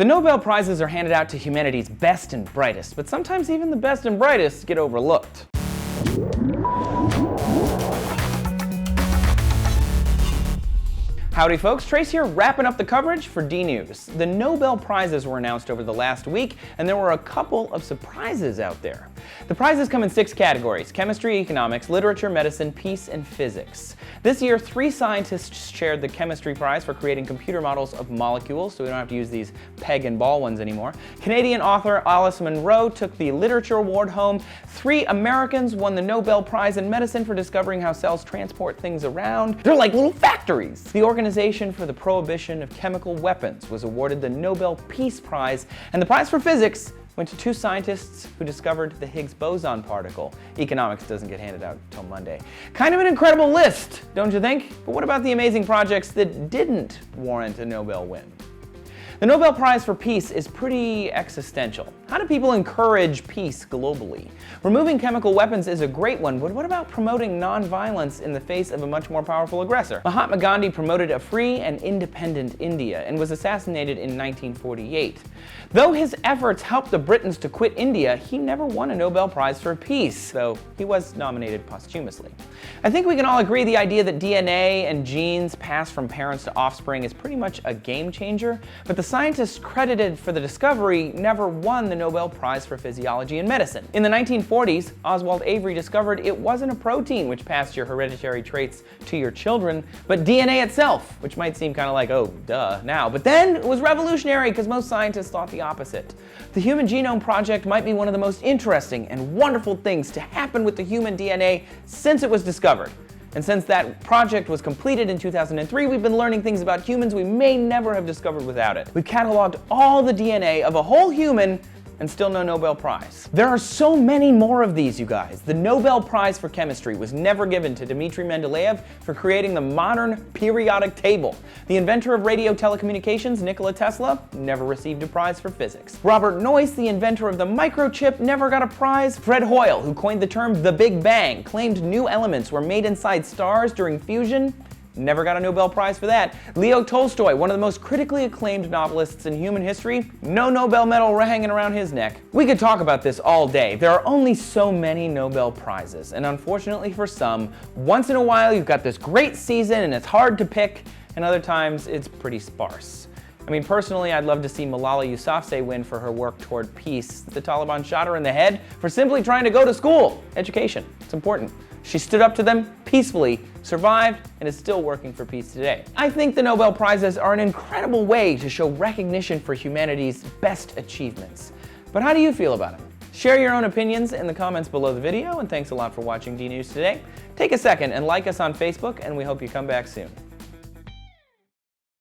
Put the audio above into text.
The Nobel Prizes are handed out to humanity's best and brightest, but sometimes even the best and brightest get overlooked. Howdy folks, Trace here, wrapping up the coverage for D-News. The Nobel Prizes were announced over the last week, and there were a couple of surprises out there. The prizes come in 6 categories: chemistry, economics, literature, medicine, peace, and physics. This year, 3 scientists shared the chemistry prize for creating computer models of molecules, so we don't have to use these peg and ball ones anymore. Canadian author Alice Munro took the literature award home. 3 Americans won the Nobel Prize in medicine for discovering how cells transport things around. They're like little factories. The Organization for the Prohibition of Chemical Weapons was awarded the Nobel Peace Prize, and the prize for physics went to 2 scientists who discovered the Higgs boson particle. Economics doesn't get handed out until Monday. Kind of an incredible list, don't you think? But what about the amazing projects that didn't warrant a Nobel win? The Nobel Prize for Peace is pretty existential. How do people encourage peace globally? Removing chemical weapons is a great one, but what about promoting non-violence in the face of a much more powerful aggressor? Mahatma Gandhi promoted a free and independent India and was assassinated in 1948. Though his efforts helped the Britons to quit India, he never won a Nobel Prize for Peace, though he was nominated posthumously. I think we can all agree the idea that DNA and genes pass from parents to offspring is pretty much a game changer, but the scientists credited for the discovery never won the Nobel Prize for Physiology and Medicine. In the 1940s, Oswald Avery discovered it wasn't a protein which passed your hereditary traits to your children, but DNA itself, which might seem kind of like, oh, duh, now. But then it was revolutionary because most scientists thought the opposite. The Human Genome Project might be one of the most interesting and wonderful things to happen with the human DNA since it was discovered. And since that project was completed in 2003, we've been learning things about humans we may never have discovered without it. We've cataloged all the DNA of a whole human and still no Nobel Prize. There are so many more of these, you guys. The Nobel Prize for Chemistry was never given to Dmitri Mendeleev for creating the modern periodic table. The inventor of radio telecommunications, Nikola Tesla, never received a prize for physics. Robert Noyce, the inventor of the microchip, never got a prize. Fred Hoyle, who coined the term the Big Bang, claimed new elements were made inside stars during fusion, never got a Nobel Prize for that. Leo Tolstoy, one of the most critically acclaimed novelists in human history, no Nobel medal hanging around his neck. We could talk about this all day. There are only so many Nobel Prizes, and unfortunately for some, once in a while you've got this great season and it's hard to pick, and other times it's pretty sparse. I mean, personally, I'd love to see Malala Yousafzai win for her work toward peace. The Taliban shot her in the head for simply trying to go to school. Education, it's important. She stood up to them peacefully, survived, and is still working for peace today. I think the Nobel Prizes are an incredible way to show recognition for humanity's best achievements. But how do you feel about it? Share your own opinions in the comments below the video, and thanks a lot for watching D-News today. Take a second and like us on Facebook, and we hope you come back soon.